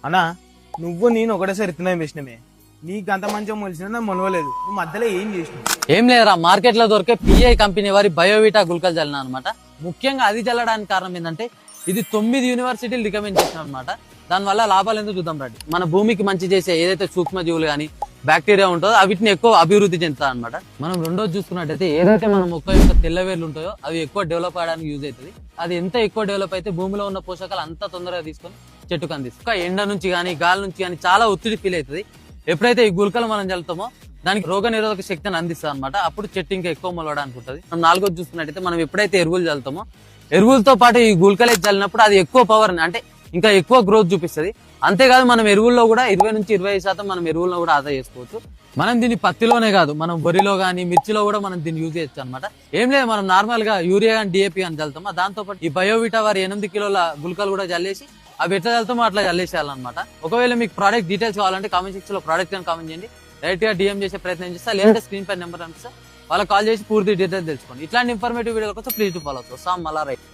అన్నా నువ్వు నేను ఒకటేసారి ఇత్తనం వేసినమే నీకు అంత మంచిగా మొలిసిన నాకు మొలవలేదు నువ్వు మధ్యలో ఏం చేసినావు? ఏం లేదురా, మార్కెట్ లో దొరికే పిఐ కంపెనీ వారి బయోవిటా గుల్కలు చల్లిన అనమాట. ముఖ్యంగా అది చల్లడానికి కారణం ఏంటంటే ఇది 9 యూనివర్సిటీలు రికమెండ్ చేసిన అనమాట. దానివల్ల లాభాలు ఎందుకు చూద్దాం రండి. మన భూమికి మంచి చేసే ఏదైతే సూక్ష్మజీవులు కానీ బ్యాక్టీరియా ఉంటుందో వీటిని ఎక్కువ అభివృద్ధి చెందుతా అనమాట. మనం రెండోది చూసుకున్నట్టయితే ఏదైతే మన మొక్క యొక్క తెల్లవేర్లు ఉంటాయో అవి ఎక్కువ డెవలప్ అవడానికి యూజ్ అవుతుంది. అది ఎంత ఎక్కువ డెవలప్ అయితే భూమిలో ఉన్న పోషకాలు అంత తొందరగా తీసుకొని చెట్టుకు అందిస్తుంది. ఎండ నుంచి కానీ గాలి నుంచి కానీ చాలా ఒత్తిడి ఫీల్ అవుతుంది. ఎప్పుడైతే ఈ గుల్కలు మనం చల్లుతామో దానికి రోగ నిరోధక శక్తిని అందిస్తుంది అనమాట. అప్పుడు చెట్టు ఇంకా ఎక్కువ మొలవడానికి ఉంటుంది. మనం నాలుగోది చూసుకున్నట్టయితే మనం ఎప్పుడైతే ఎరువులు చల్లుతామో ఎరువులతో పాటు ఈ గుల్కలే చల్లినప్పుడు అది ఎక్కువ పవర్ అంటే ఇంకా ఎక్కువ గ్రోత్ చూపిస్తుంది. అంతేకాదు మనం ఎరువుల్లో కూడా 20 నుంచి 25% మనం ఎరువుల్లో కూడా ఆదా చేసుకోవచ్చు. మనం దీన్ని పత్తిలోనే కాదు, మనం వరిలో కానీ మిర్చిలో కూడా మనం దీన్ని యూజ్ చేయొచ్చు అనమాట. ఏం లేదు, మనం నార్మల్ గా యూరియా కానీ డిఏపి కానీ చల్లుతామో దాంతో పాటు ఈ బయోవిటా వారి 8 కిలోల గుల్కలు కూడా చల్లేసి అవి ఎట్లా చల్లుతామో అట్లా చల్లేసేయాలన్నమాట. ఒకవేళ మీకు ప్రోడక్ట్ డీటెయిల్స్ కావాలంటే కామెంట్ సెక్షన్ లో ప్రోడక్ట్ అని కామెంట్ చేయండి. డైరెక్ట్ గా డిఎం చేసే ప్రయత్నం చేస్తా, లేదంటే స్క్రీన్ పై నెంబర్ అనిపిస్తా వాళ్ళకి కాల్ చేసి పూర్తి డీటెయిల్స్ తెలుసుకోండి. ఇట్లాంటి ఇన్ఫర్మేటివ్ వీడియోల కోసం ప్లీజ్ టు ఫాలో. మళ్ళా రైట్.